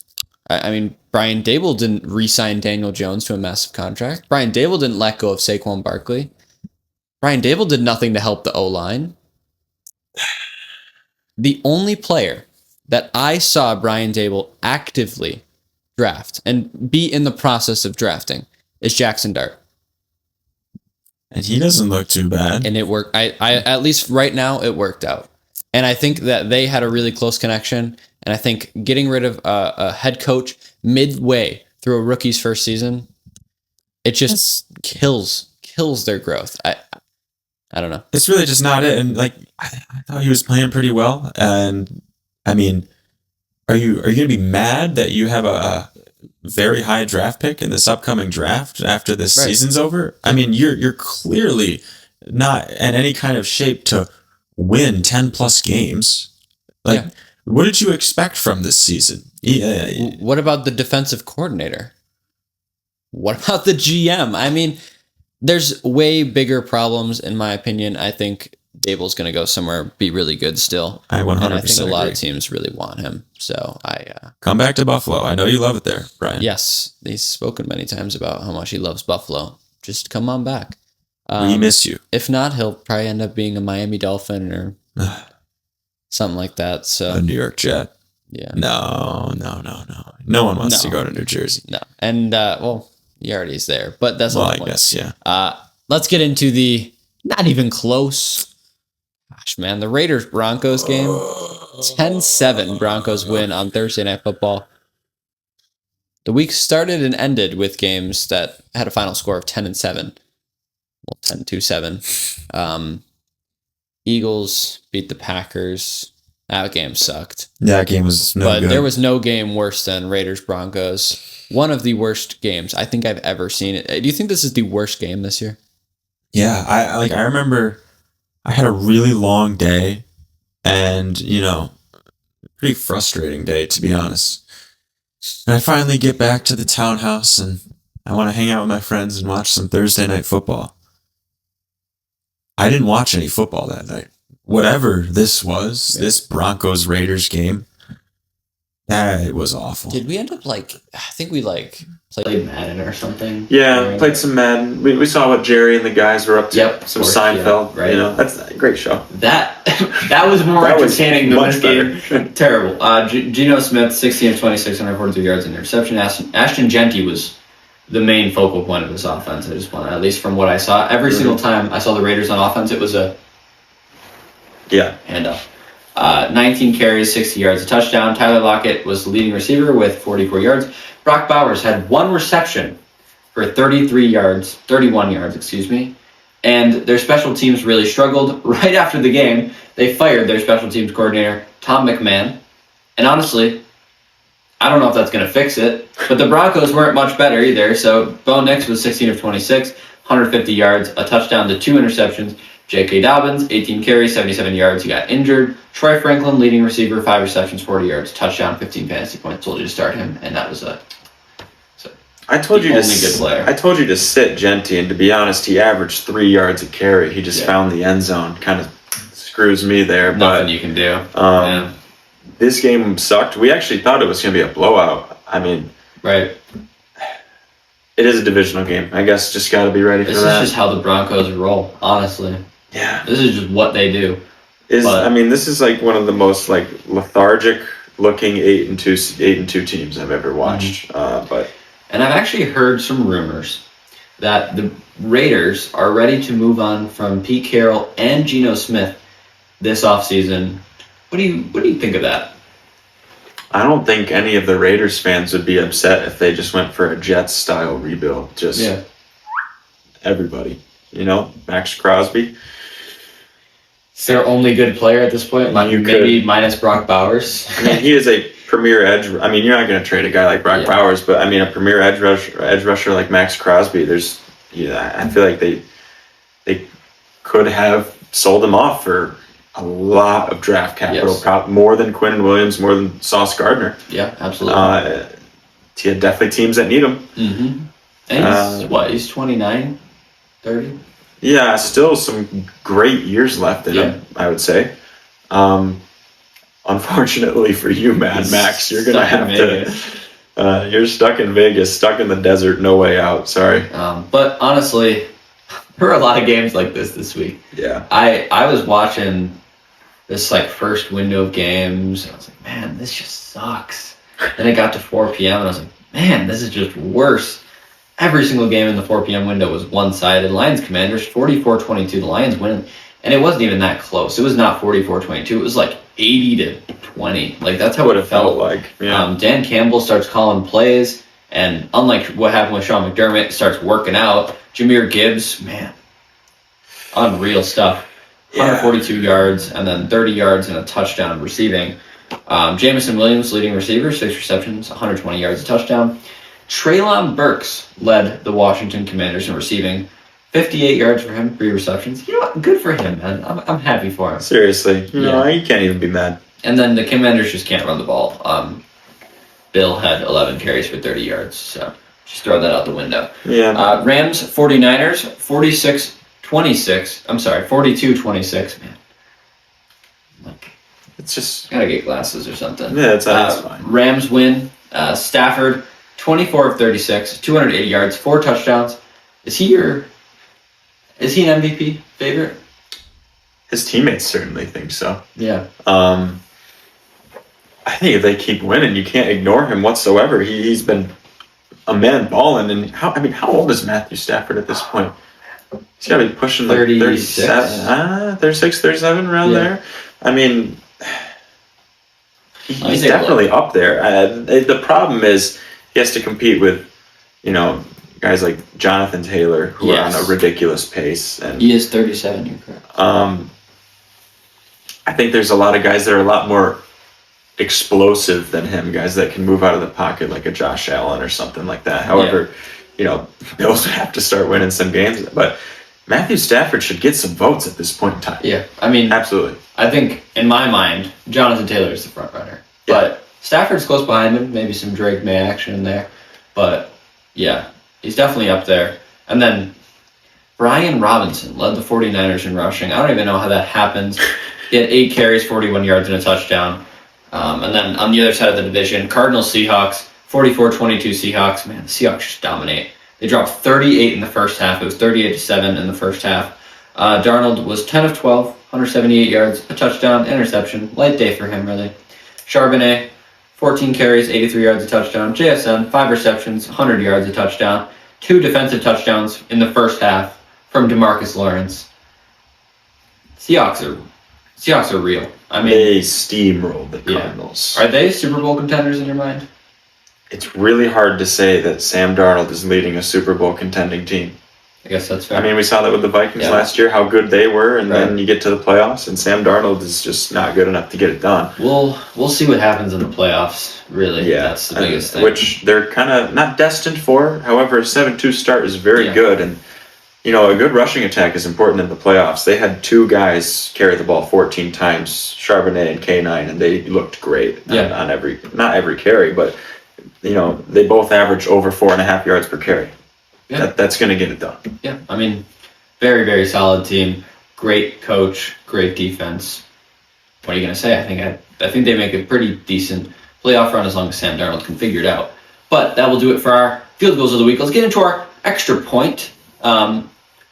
Brian Daboll didn't re-sign Daniel Jones to a massive contract. Brian Daboll didn't let go of Saquon Barkley. Brian Daboll did nothing to help the O-line. The only player that I saw Brian Daboll actively draft and be in the process of drafting is Jackson Dart. And he doesn't look too bad. And it worked. I at least right now it worked out. And I think that they had a really close connection. And I think getting rid of a head coach midway through a rookie's first season, it just kills their growth. I don't know. It's really just not it. And like I thought he was playing pretty well. And I mean, are you going to be mad that you have a very high draft pick in this upcoming draft after this season's over? I mean, you're clearly not in any kind of shape to win 10 plus games. What did you expect from this season? What about the defensive coordinator? What about the GM? I mean, there's way bigger problems in my opinion. I think Daboll's going to go somewhere, be really good still. I 100% and I think a lot agree. of teams really want him. So come back to Buffalo. I know you love it there, Brian. Yes, he's spoken many times about how much he loves Buffalo. just come on back. We miss you. If not, he'll probably end up being a Miami Dolphin or something like that. So A New York Jet. yeah, No. No one wants to No. go to New Jersey. no, and he already is there, but that's Well, all. I guess, yeah. Let's get into the not even close. Gosh, man, the Raiders Broncos game. 10-7 Broncos win on Thursday Night Football. The week started and ended with games that had a final score of 10-7. Well, 10-7. Eagles beat the Packers. That game sucked. That game was no But good. there was no game worse than Raiders Broncos. One of the worst games I think I've ever seen it. Do you think this is the worst game this year? Yeah, I remember I had a really long day and, pretty frustrating day, to be honest. And I finally get back to the townhouse and I want to hang out with my friends and watch some Thursday Night Football. I didn't watch any football that night. Whatever this was, this Broncos Raiders game, that was awful. Did we end up I think we Played Madden or something. Yeah, played some Madden. We saw what Jerry and the guys were up to. Yep, Some of course, Seinfeld. yeah, right. That's a great show. That was more That was entertaining than much this game. Terrible. Geno Smith, 16 of 26, 143 yards and interception. Ashton Genty was the main focal point of this offense. I just want, at least from what I saw, every single time I saw the Raiders on offense, it was a handoff. 19 carries, 60 yards, a touchdown. Tyler Lockett was the leading receiver with 44 yards. Brock Bowers had one reception for 31 yards, and their special teams really struggled. Right after the game, they fired their special teams coordinator, Tom McMahon. And honestly, I don't know if that's going to fix it, but the Broncos weren't much better either. So Bo Nix was 16 of 26, 150 yards, a touchdown to 2 interceptions. J.K. Dobbins, 18 carries, 77 yards. He got injured. Troy Franklin, leading receiver, 5 receptions, 40 yards, touchdown, 15 fantasy points. Told you to start him, and that was I told you only good player. I told you to sit Genty, and to be honest, he averaged 3 yards a carry. He just found the end zone. Kind of screws me there. Nothing but you can do. this game sucked. We actually thought it was going to be a blowout. I mean, Right. it is a divisional game. I guess just got to be ready for This that. is just how the Broncos roll, honestly. Yeah. This is just what they do. This is like one of the most lethargic looking 8-2 teams I've ever watched. And I've actually heard some rumors that the Raiders are ready to move on from Pete Carroll and Geno Smith this offseason. What do you think of that? I don't think any of the Raiders fans would be upset if they just went for a Jets style rebuild. Everybody, Max Crosby. It's their only good player at this point, maybe minus Brock Bowers. I mean, he is a premier edge. I mean, you're not going to trade a guy like Brock Bowers, but I mean, a premier edge rusher like Max Crosby. I feel like they could have sold him off for a lot of draft capital, more than Quinn Williams, more than Sauce Gardner. Yeah, absolutely. He had definitely teams that need him. Mm-hmm. And he's 29, 30? Yeah, still some great years left in him, I would say. Unfortunately for you, Mad Max, you're going to have to... you're stuck in Vegas, stuck in the desert, no way out. Sorry. But honestly, there were a lot of games like this week. Yeah. I was watching this first window of games, and I was like, man, this just sucks. Then it got to 4 p.m., and I was like, man, this is just worse. Every single game in the 4 p.m. window was one-sided. Lions Commanders, 44-22. The Lions winning. And it wasn't even that close. It was not 44-22. It was 80-20. That's how it felt like. Yeah. Dan Campbell starts calling plays, and unlike what happened with Sean McDermott, starts working out. Jahmyr Gibbs, man, unreal stuff. 142 yards, and then 30 yards and a touchdown receiving. Jamison Williams, leading receiver, 6 receptions, 120 yards, a touchdown. Treylon Burks led the Washington Commanders in receiving. 58 yards for him, 3 receptions. You know what? Good for him, man. I'm happy for him. Seriously. You can't even be mad. And then the Commanders just can't run the ball. Bill had 11 carries for 30 yards, so just throw that out the window. Yeah. Rams, 49ers, 42-26. Man. It's just... Gotta get glasses or something. Yeah, that's fine. Rams win. Stafford, 24 of 36, 280 yards, 4 touchdowns. Is he an MVP favorite? His teammates certainly think so. Yeah. I think if they keep winning, you can't ignore him whatsoever. He's been a man balling. And how old is Matthew Stafford at this point? He's got to be pushing like 37, 36, 37 around there. I mean, he's definitely up there. The problem is he has to compete with, guys like Jonathan Taylor, who are on a ridiculous pace. And he is 37, you're correct. I think there's a lot of guys that are a lot more explosive than him, guys that can move out of the pocket like a Josh Allen or something like that. However, Bills have to start winning some games. But Matthew Stafford should get some votes at this point in time. Yeah, I mean, absolutely. I think, in my mind, Jonathan Taylor is the front runner. Yeah. But Stafford's close behind him. Maybe some Drake May action in there. But, yeah, he's definitely up there. And then Brian Robinson led the 49ers in rushing. I don't even know how that happens. He had 8 carries, 41 yards, and a touchdown. And then on the other side of the division, Cardinals-Seahawks, 44-22 Seahawks. Man, the Seahawks just dominate. They dropped 38 in the first half. It was 38-7 in the first half. Darnold was 10 of 12, 178 yards, a touchdown, interception. Light day for him, really. Charbonnet, 14 carries, 83 yards, a touchdown. JSN, 5 receptions, 100 yards, a touchdown. 2 defensive touchdowns in the first half from DeMarcus Lawrence. Seahawks are real. I mean, they steamrolled the Cardinals. Are they Super Bowl contenders in your mind? It's really hard to say that Sam Darnold is leading a Super Bowl contending team. I guess that's fair. I mean, we saw that with the Vikings last year, how good they were, and then you get to the playoffs, and Sam Darnold is just not good enough to get it done. We'll see what happens in the playoffs, really. Yeah, that's the biggest thing. Which they're kind of not destined for. However, a 7-2 start is very good, and a good rushing attack is important in the playoffs. They had 2 guys carry the ball 14 times, Charbonnet and K9, and they looked great on not every carry, but they both average over 4.5 yards per carry. Yeah. That's going to get it done. Yeah, I mean, very, very solid team. Great coach, great defense. What are you going to say? I think they make a pretty decent playoff run as long as Sam Darnold can figure it out. But that will do it for our field goals of the week. Let's get into our extra point. We're going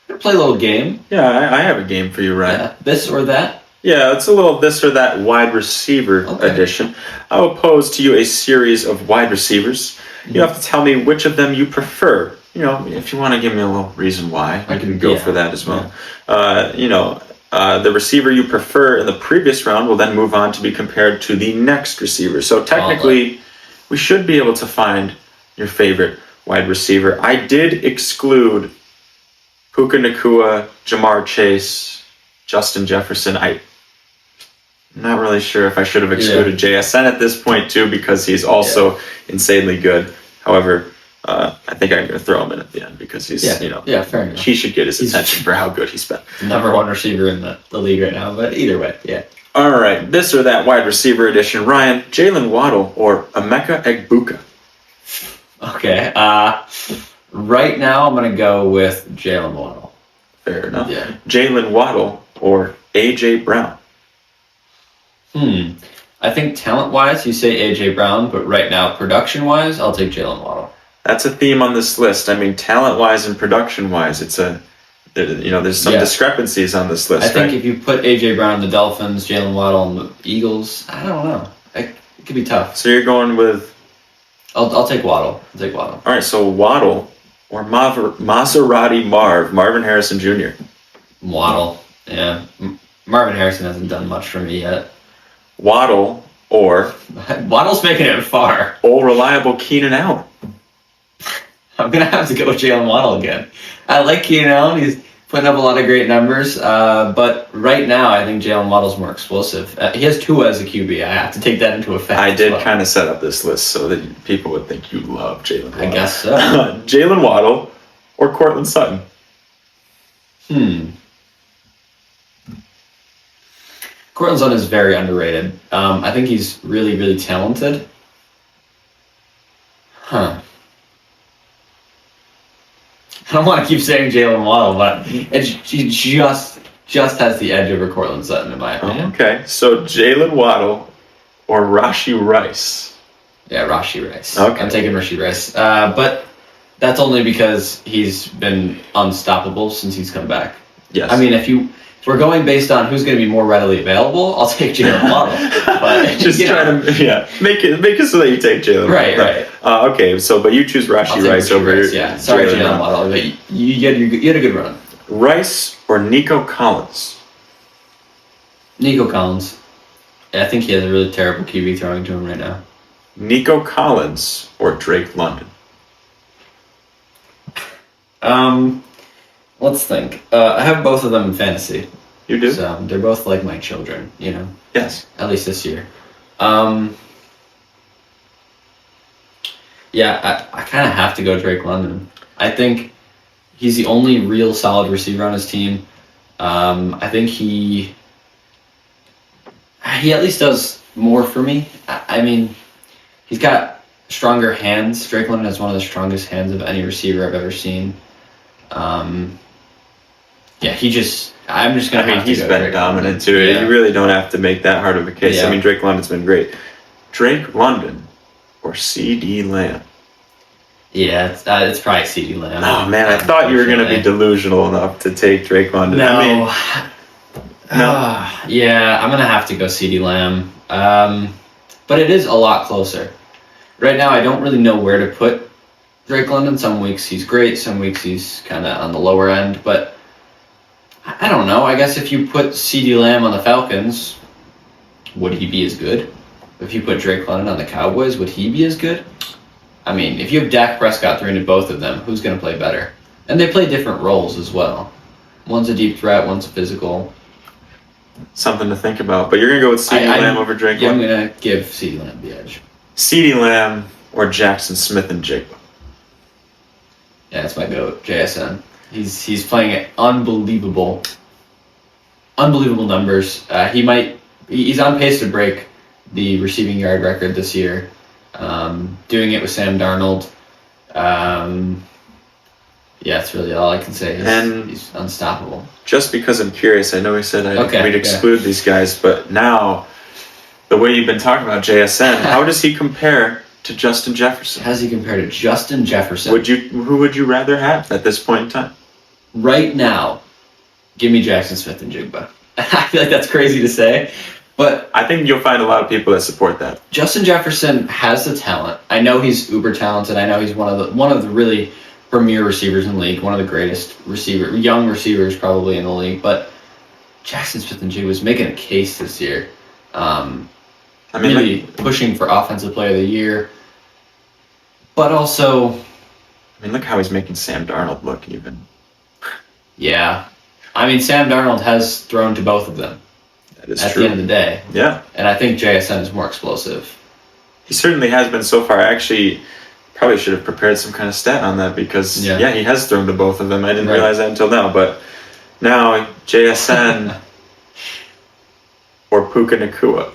to play a little game. Yeah, I have a game for you, Ryan. Yeah, this or that? Yeah, it's a little this or that wide receiver edition. I will pose to you a series of wide receivers. You have to tell me which of them you prefer. If you want to give me a little reason why, I can go for that as well. The receiver you prefer in the previous round will then move on to be compared to the next receiver. So technically, we should be able to find your favorite wide receiver. I did exclude Puka Nacua, Jamar Chase, Justin Jefferson. I'm not really sure if I should have excluded JSN at this point too, because he's also insanely good. However, I think I'm going to throw him in at the end because he's, fair enough. He should get his attention for how good he's been. Number 1 receiver in the league right now, but either way, yeah. All right, this or that wide receiver edition. Ryan, Jalen Waddle or Emeka Egbuka? Okay, right now I'm going to go with Jalen Waddle. Fair enough. Yeah. Jalen Waddle or A.J. Brown? I think talent-wise, you say A.J. Brown, but right now, production-wise, I'll take Jalen Waddle. That's a theme on this list. I mean, talent-wise and production-wise, there's some discrepancies on this list. I think if you put A.J. Brown on the Dolphins, Jalen Waddle on the Eagles, I don't know. It could be tough. So you're going with... I'll take Waddle. All right, so Waddle or Maserati Marvin Harrison Jr.? Waddle, yeah. Marvin Harrison hasn't done much for me yet. Waddle or... Waddle's making it far. Old reliable Keenan Allen. I'm going to have to go with Jalen Waddle again. I like Keenan Allen. He's putting up a lot of great numbers. But right now, I think Jalen Waddle's more explosive. He has Tua as a QB. I have to take that into effect. I did kind of set up this list so that people would think you love Jalen Waddle. I guess so. Jalen Waddle or Courtland Sutton? Courtland Sutton is very underrated. I think he's really, really talented. I don't want to keep saying Jalen Waddle, but she just has the edge over Courtland Sutton, in my opinion. Okay, so Jalen Waddle or Rashee Rice? Yeah, Rashee Rice. Okay. I'm taking Rashee Rice. But That's only because he's been unstoppable since he's come back. Yes. I mean, if we're going based on who's going to be more readily available, I'll take Jalen Waddle. But just try to make it so that you take Jalen. Right. Okay, but you choose Rashee Rice over Rice, yeah. Sorry, Jalen Waddle, but you had a good run. Rice or Nico Collins? Nico Collins. I think he has a really terrible QB throwing to him right now. Nico Collins or Drake London? Let's think. I have both of them in fantasy. You do? So they're both like my children, Yes. At least this year. Yeah, I kind of have to go Drake London. I think he's the only real solid receiver on his team. I think he at least does more for me. I mean, he's got stronger hands. Drake London has one of the strongest hands of any receiver I've ever seen. I'm just going to have to he's go been Drake dominant London. too. Yeah. You really don't have to make that hard of a case. Yeah. I mean, Drake London's been great. Drake London or CD Lamb? Yeah, it's probably CeeDee Lamb. Oh man, I thought you were going to be delusional enough to take Drake London. No. No. Yeah, I'm going to have to go CeeDee Lamb. But it is a lot closer. Right now, I don't really know where to put Drake London. Some weeks he's great, some weeks he's kind of on the lower end. But I don't know. I guess if you put CeeDee Lamb on the Falcons, would he be as good? If you put Drake London on the Cowboys, would he be as good? I mean, if you have Dak Prescott throwing to both of them, who's going to play better? And they play different roles as well. One's a deep threat, one's a physical. Something to think about. But you're going to go with CeeDee Lamb over Drake Yeah, I'm London? going to give CeeDee Lamb the edge. CeeDee Lamb or Jackson Smith and Jigba? Yeah, that's my goat, JSN. He's playing at unbelievable numbers. He's on pace to break the receiving yard record this year. Doing it with Sam Darnold. Yeah, that's really all I can say. He's unstoppable. Just because I'm curious, I know we said Okay, we'd exclude these guys, but now, the way you've been talking about JSN, how does he compare to Justin Jefferson? How does he compare to Justin Jefferson? Who would you rather have at this point in time? Right now, give me Jackson Smith and Jigba. I feel like that's crazy to say, but I think you'll find a lot of people that support that. Justin Jefferson has the talent. I know he's uber talented. I know he's one of the really premier receivers in the league, one of the greatest young receivers probably in the league. But Jackson Smith and Jigba was making a case this year. Really pushing for Offensive Player of the Year, but also, look how he's making Sam Darnold look even. Yeah, Sam Darnold has thrown to both of them. That is at true. the end of the day. Yeah. And I think JSN is more explosive. He certainly has been so far. I actually probably should have prepared some kind of stat on that because, he has thrown to both of them. I didn't realize that until now. But now, JSN or Puka Nacua?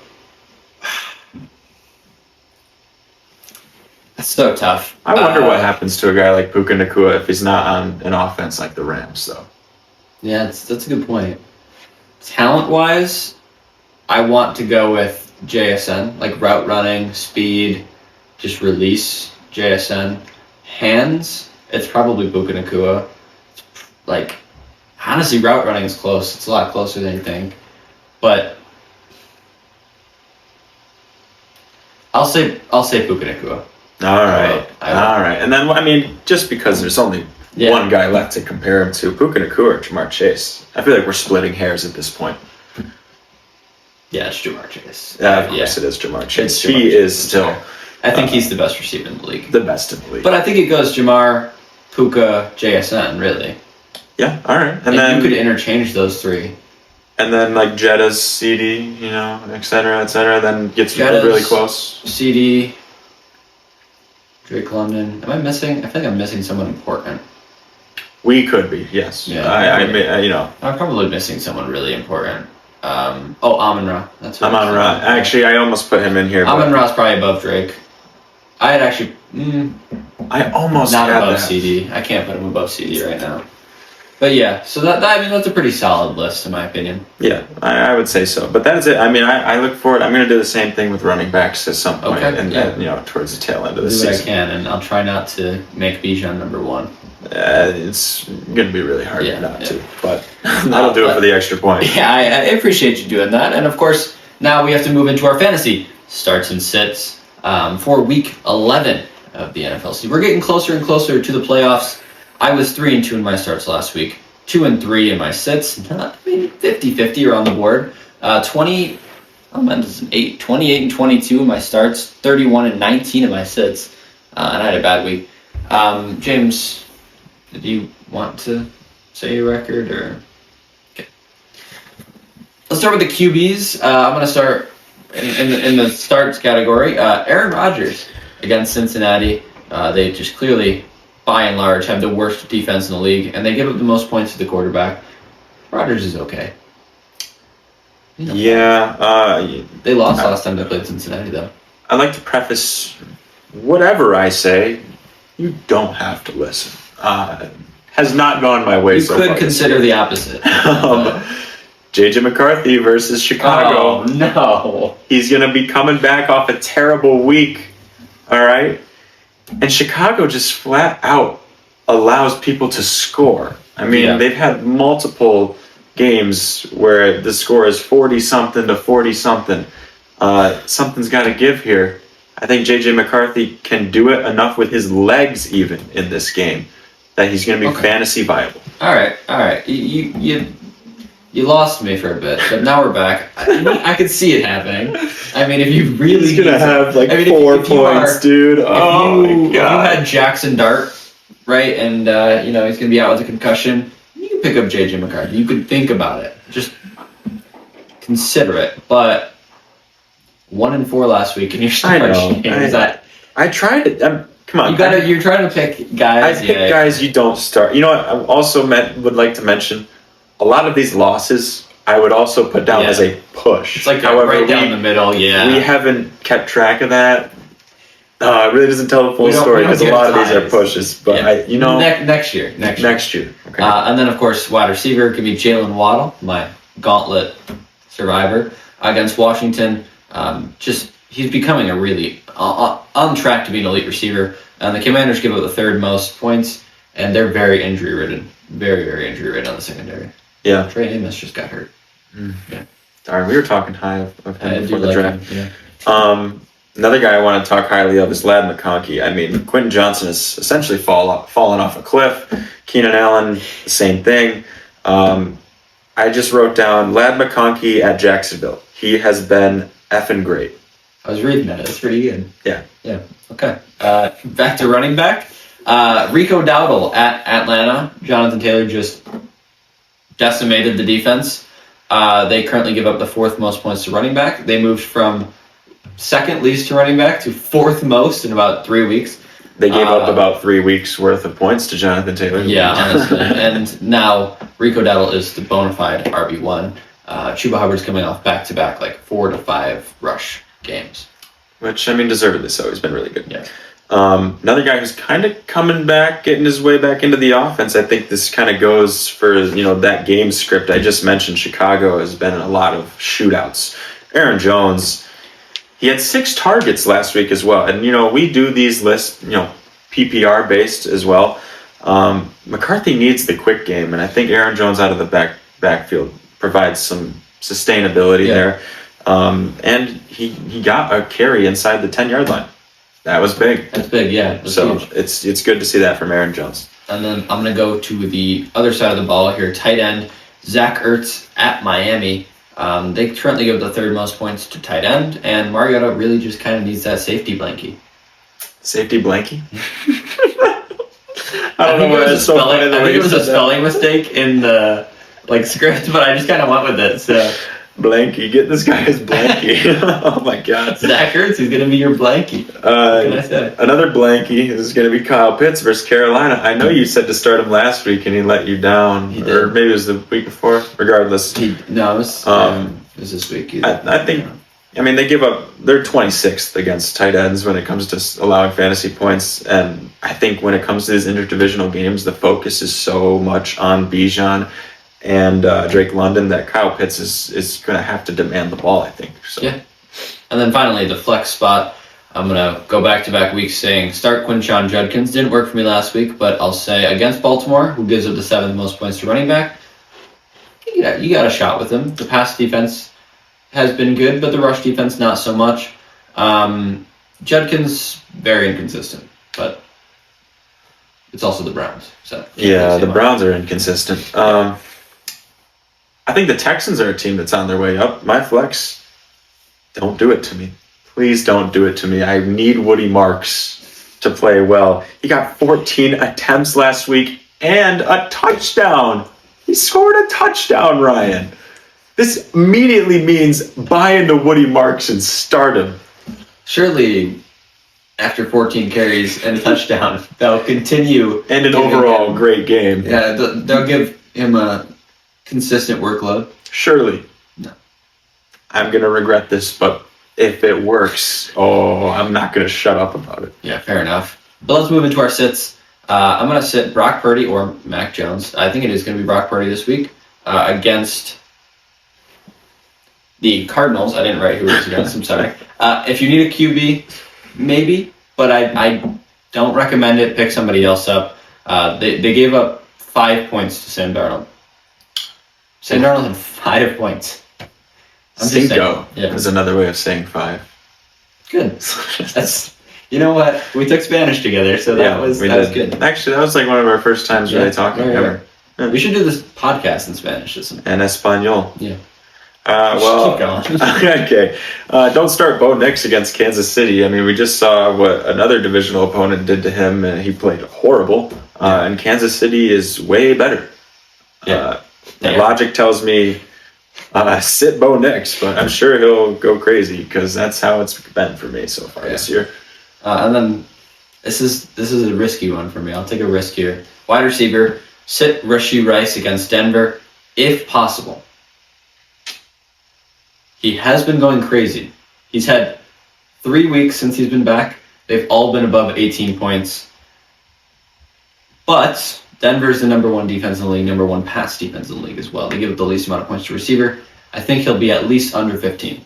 That's so tough. I wonder what happens to a guy like Puka Nacua if he's not on an offense like the Rams, though. Yeah, that's a good point. Talent-wise, I want to go with JSN, like route running, speed, just release JSN. Hands, it's probably Puka Nacua. Like, honestly, route running is close. It's a lot closer than you think. But I'll say Puka Nacua. All right. And then, just because there's only one guy left to compare him to, Puka Nacua or Jamar Chase. I feel like we're splitting hairs at this point. Yeah, it's Jamar Chase. Of course it is Jamar Chase. Jamar He Chase. is still... I think he's the best receiver in the league. The best in the league. But I think it goes Jamar, Puka, JSN, really. Yeah, all right. And then you could interchange those three. And then, like, Jetta's CD, et cetera, then gets really close. CD, Drake London. Am I missing? I think I'm missing someone important. We could be, yes. Yeah, I'm probably missing someone really important. Amon-Ra. That's what Amon-Ra. Actually, I almost put him in here. Amon-Ra's probably above Drake. I had actually... I almost not had above that. CD. I can't put him above CD right now. But yeah, so that's a pretty solid list in my opinion. Yeah, I would say so. But that's it. I mean, I look forward. I'm going to do the same thing with running backs at some point, and towards the tail end of the season. Do what I can, and I'll try not to make Bijan number 1. It's going to be really hard not to, but that'll do it for the extra point. Yeah, I appreciate you doing that. And of course, now we have to move into our fantasy starts and sits for week 11 of the NFL season. We're getting closer and closer to the playoffs. I was 3-2 in my starts last week, 2-3 in my sits. 50-50 are on the board. 28 and 22 in my starts, 31 and 19 in my sits, and I had a bad week. James, did you want to say your record or? Okay. Let's start with the QBs. I'm going to start in the starts category. Aaron Rodgers against Cincinnati. They just clearly, by and large, have the worst defense in the league, and they give up the most points to the quarterback. Rodgers is okay. Yeah. They lost last time they played Cincinnati, though. I like to preface whatever I say, you don't have to listen. Has not gone my way so far. You could consider the opposite. JJ McCarthy versus Chicago. Oh, no. He's going to be coming back off a terrible week. All right? And Chicago just flat out allows people to score. I mean, they've had multiple games where the score is 40-something to 40-something. Something's got to give here. I think J.J. McCarthy can do it enough with his legs even in this game that he's going to be fantasy viable. All right. You lost me for a bit, but now we're back. I could see it happening. I mean, if you really... He's going to have 4 points, dude. Oh, my God. If you had Jackson Dart, right, and he's going to be out with a concussion, you can pick up J.J. McCarthy. You could think about it. Just consider it. But 1-4 last week, and you're starting games. I tried it. Come on. You're trying to pick guys. I pick guys you don't start. You know what? I also would like to mention, a lot of these losses I would also put down as a push. It's like right down the middle, we haven't kept track of that. It really doesn't tell the full story because a lot of these are pushes. But next year. Okay. And then of course wide receiver could be Jalen Waddle, my gauntlet survivor against Washington. He's becoming a really on track to be an elite receiver. And the Commanders give up the 3rd most points, and they're very injury ridden, very very injury ridden on the secondary. Yeah, Trey Amos just got hurt. Yeah, darn, we were talking high of him before the draft. Him, yeah. Another guy I want to talk highly of is Ladd McConkey. I mean, Quentin Johnson has essentially fallen off a cliff. Keenan Allen, the same thing. I just wrote down Ladd McConkey at Jacksonville. He has been effing great. I was reading that. It's pretty good. Yeah. Okay. Back to running back. Rico Dowdle at Atlanta. Jonathan Taylor just decimated the defense. They currently give up the 4th most points to running back. They moved from 2nd least to running back to 4th most in about 3 weeks. They gave up about 3 weeks worth of points to Jonathan Taylor. Yeah, honestly. And now Rico Dowdle is the bona fide RB1. Chuba Hubbard's coming off back-to-back 4 to 5 rush games. Which, I mean, deservedly so. He's been really good. Yeah. Another guy who's kind of coming back, getting his way back into the offense. I think this kind of goes for, that game script I just mentioned. Chicago has been in a lot of shootouts. Aaron Jones, he had 6 targets last week as well. And, we do these lists, PPR based as well. McCarthy needs the quick game, and I think Aaron Jones out of the backfield provides some sustainability there. And he got a carry inside the 10-yard line. That was big. That's big, yeah. So huge. it's good to see that from Aaron Jones. And then I'm going to go to the other side of the ball here. Tight end, Zach Ertz at Miami. They currently give the 3rd most points to tight end, and Mariota really just kind of needs that safety blankie. Safety blankie? I don't know where it's so funny. I think it was a spelling mistake in the script, but I just kind of went with it. So Blanky, get this guy his Blanky. Oh my God. Zach Ertz is going to be your Blanky. What can I say? Another Blanky is going to be Kyle Pitts versus Carolina. I know you said to start him last week and he let you down. He did. Or maybe it was the week before. Regardless. It was this week. I think I mean, they're 26th against tight ends when it comes to allowing fantasy points. And I think when it comes to these interdivisional games, the focus is so much on Bijan and Drake London that Kyle Pitts is going to have to demand the ball, I think. So. Yeah. And then finally, the flex spot. I'm going to go back-to-back weeks saying start Quinshon Judkins. Didn't work for me last week, but I'll say against Baltimore, who gives up the 7th most points to running back, you got a shot with him. The pass defense has been good, but the rush defense not so much. Judkins, very inconsistent, but it's also the Browns. So yeah, the Browns are inconsistent. I think the Texans are a team that's on their way up. My flex, don't do it to me. Please don't do it to me. I need Woody Marks to play well. He got 14 attempts last week and a touchdown. He scored a touchdown, Ryan. This immediately means buy into Woody Marks and start him. Surely, after 14 carries and a touchdown, they'll continue. And an overall great game. Yeah, they'll give him a consistent workload. Surely. No. I'm going to regret this, but if it works, I'm not going to shut up about it. Yeah, fair enough. But let's move into our sits. I'm going to sit Brock Purdy or Mac Jones. I think it is going to be Brock Purdy this week against the Cardinals. I didn't write who it was against. I'm sorry. If you need a QB, maybe, but I don't recommend it. Pick somebody else up. They gave up 5 points to Sam Darnold. Sam Darnold had 5 points. Cinco is another way of saying 5. Good. That's, you know what? We took Spanish together, so that was good. Actually, that was like one of our first times really talking ever. Yeah. We should do this podcast in Spanish. And Espanol. Yeah. Well, keep going. Okay. Don't start Bo Nix against Kansas City. I mean, we just saw what another divisional opponent did to him, and he played horrible. And Kansas City is way better. Yeah. Logic tells me sit Bo Nix, but I'm sure he'll go crazy because that's how it's been for me so far this year. And then this is a risky one for me. I'll take a risk here. Wide receiver, sit Rashee Rice against Denver, if possible. He has been going crazy. He's had 3 weeks since he's been back. They've all been above 18 points. But Denver's the number 1 defense in the league, number 1 pass defense in the league as well. They give up the least amount of points to receiver. I think he'll be at least under 15.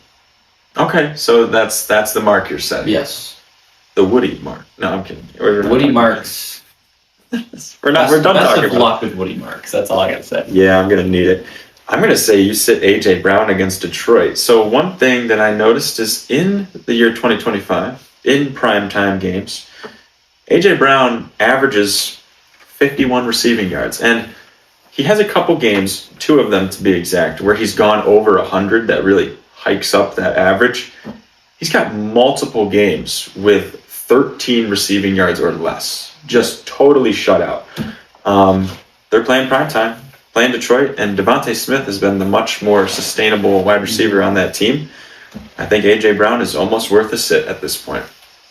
Okay, so that's the mark you're setting. Yes. The Woody mark. No, I'm kidding. Woody Marks. We're done talking about about luck with Woody Marks. That's all I gotta say. Yeah, I'm gonna need it. I'm gonna say you sit AJ Brown against Detroit. So one thing that I noticed is in the year 2025, in primetime games, AJ Brown averages 51 receiving yards, and he has a couple games, 2 of them to be exact, where he's gone over 100. That really hikes up that average. He's got multiple games with 13 receiving yards or less, just totally shut out. They're playing primetime, playing Detroit, and Devontae Smith has been the much more sustainable wide receiver on that team. I think AJ Brown is almost worth a sit at this point.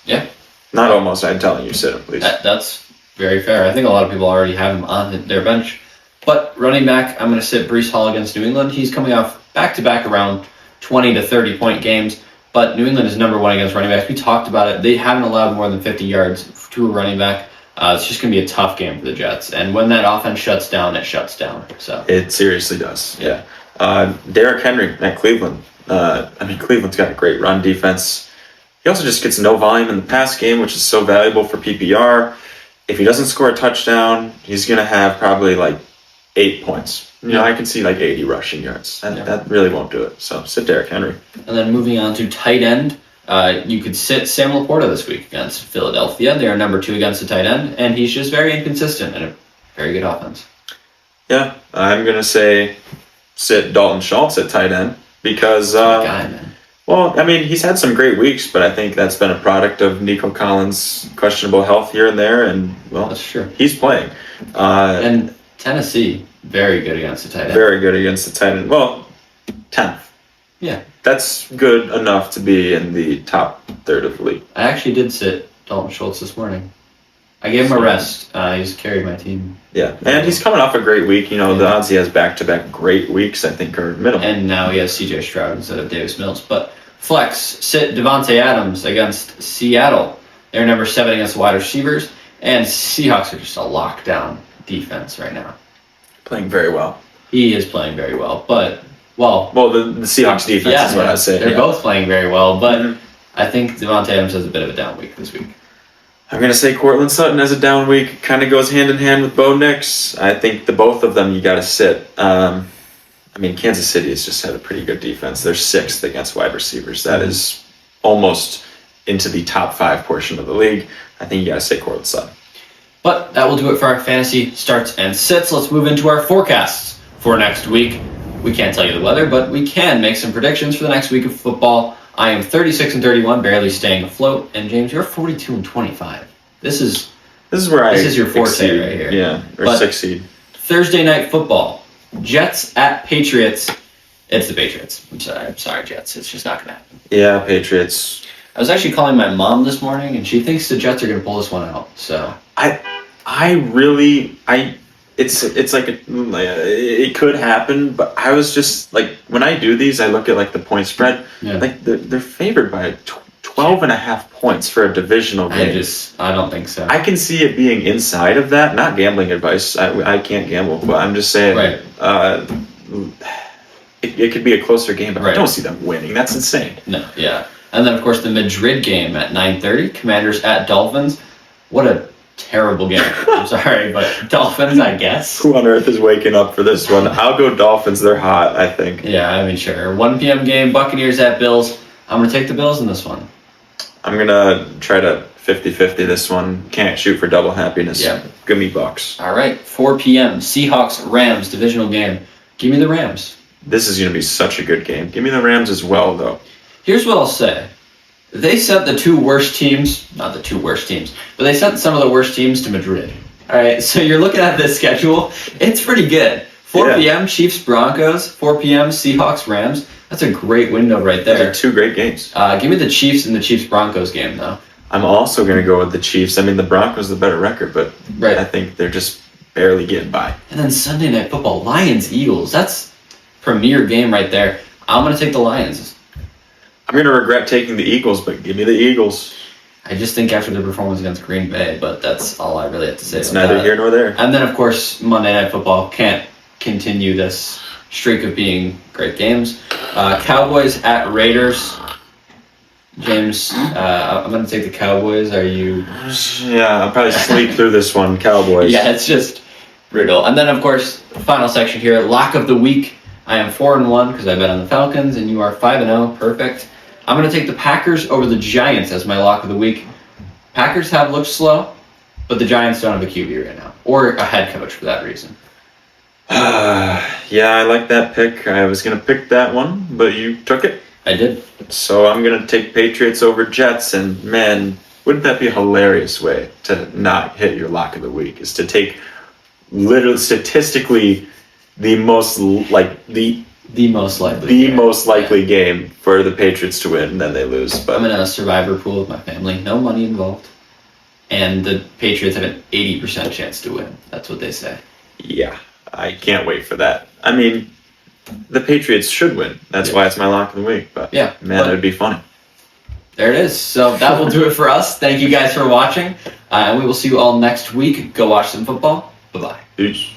Yeah. Not almost, I'm telling you, sit him, please. That's very fair. I think a lot of people already have him on their bench. But running back, I'm going to sit Breece Hall against New England. He's coming off back-to-back around 20 to 30-point games. But New England is number 1 against running backs. We talked about it. They haven't allowed more than 50 yards to a running back. It's just going to be a tough game for the Jets. And when that offense shuts down, it shuts down. So it seriously does, yeah. Derrick Henry at Cleveland. Cleveland's got a great run defense. He also just gets no volume in the pass game, which is so valuable for PPR. If he doesn't score a touchdown, he's going to have probably like 8 points. I can see like 80 rushing yards. That really won't do it. So sit Derrick Henry. And then moving on to tight end, you could sit Sam Laporta this week against Philadelphia. They are number 2 against the tight end, and he's just very inconsistent and a very good offense. Yeah, I'm going to say sit Dalton Schultz at tight end because... guy, man. Well, he's had some great weeks, but I think that's been a product of Nico Collins' questionable health here and there, and, well, that's true. He's playing. And Tennessee, very good against the tight end. Very good against the tight end. Well, 10th. Yeah. That's good enough to be in the top third of the league. I actually did sit Dalton Schultz this morning. I gave him a rest. He's carried my team. Yeah, and he's coming off a great week. The odds he has back-to-back great weeks, I think, are minimal. And now he has C.J. Stroud instead of Davis Mills. But Flex, sit Devontae Adams against Seattle. They're number 7 against the wide receivers. And Seahawks are just a lockdown defense right now. Playing very well. He is playing very well, but, the Seahawks defense is what I say. They're both playing very well, but I think Devontae Adams has a bit of a down week this week. I'm going to say Cortland Sutton has a down week. Kind of goes hand in hand with Bo Nix. I think the both of them you got to sit. Kansas City has just had a pretty good defense. They're 6th against wide receivers. That is almost into the top 5 portion of the league. I think you got to say Cortland Sutton. But that will do it for our fantasy starts and sits. Let's move into our forecasts for next week. We can't tell you the weather, but we can make some predictions for the next week of football. I am 36-31, barely staying afloat, and James, you're 42-25. This is your forte exceed, right here. Yeah, or succeed. Thursday night football, Jets at Patriots. It's the Patriots. I'm sorry, Jets. It's just not going to happen. Yeah, Patriots. I was actually calling my mom this morning, and she thinks the Jets are going to pull this one out. So it's like it could happen, but I was just like, when I do these, I look at like the point spread. Yeah. Like they're favored by 12.5 points for a divisional game. I don't think so. I can see it being inside of that. Not gambling advice. I can't gamble, but I'm just saying. Right. It could be a closer game, but I don't see them winning. That's insane. No, yeah. And then, of course, the Madrid game at 9:30. Commanders at Dolphins. What a terrible game. I'm sorry, but Dolphins, I guess. Who on earth is waking up for this one? I'll go Dolphins. They're hot, I think. Yeah, sure. 1 p.m. game, Buccaneers at Bills. I'm going to take the Bills in this one. I'm going to try to 50-50 this one. Can't shoot for double happiness. Yeah. Give me Bucks. All right, 4 p.m. Seahawks, Rams, divisional game. Give me the Rams. This is going to be such a good game. Give me the Rams as well, though. Here's what I'll say. They sent the 2 worst teams, not the 2 worst teams, but they sent some of the worst teams to Madrid. All right, so you're looking at this schedule. It's pretty good. 4 p.m. Chiefs, Broncos. 4 p.m. Seahawks, Rams. That's a great window right there. Those are 2 great games. Give me the Chiefs and the Chiefs-Broncos game, though. I'm also going to go with the Chiefs. The Broncos the better record, but I think they're just barely getting by. And then Sunday Night Football, Lions-Eagles. That's premier game right there. I'm going to take the Lions. I'm going to regret taking the Eagles, but give me the Eagles. I just think after their performance against Green Bay, but that's all I really have to say. It's neither here nor there. And then, of course, Monday Night Football can't continue this streak of being great games. Cowboys at Raiders. James, I'm going to take the Cowboys. Are you? Yeah, I'll probably sleep through this one. Cowboys. Yeah, it's just brutal. And then, of course, final section here, lock of the week. I am 4-1 because I bet on the Falcons, and you are 5-0. Perfect. I'm going to take the Packers over the Giants as my lock of the week. Packers have looked slow, but the Giants don't have a QB right now, or a head coach for that reason. Yeah, I like that pick. I was going to pick that one, but you took it. I did. So I'm going to take Patriots over Jets, and man, wouldn't that be a hilarious way to not hit your lock of the week, is to take literally statistically the most likely game for the Patriots to win, and then they lose. But I'm in a survivor pool with my family, no money involved, and the Patriots have an 80% chance to win. That's what they say. Yeah, I can't wait for that. The Patriots should win. That's why it's my lock of the week. But it would be funny. There it is. So that will do it for us. Thank you guys for watching, and we will see you all next week. Go watch some football. Bye-bye. Peace.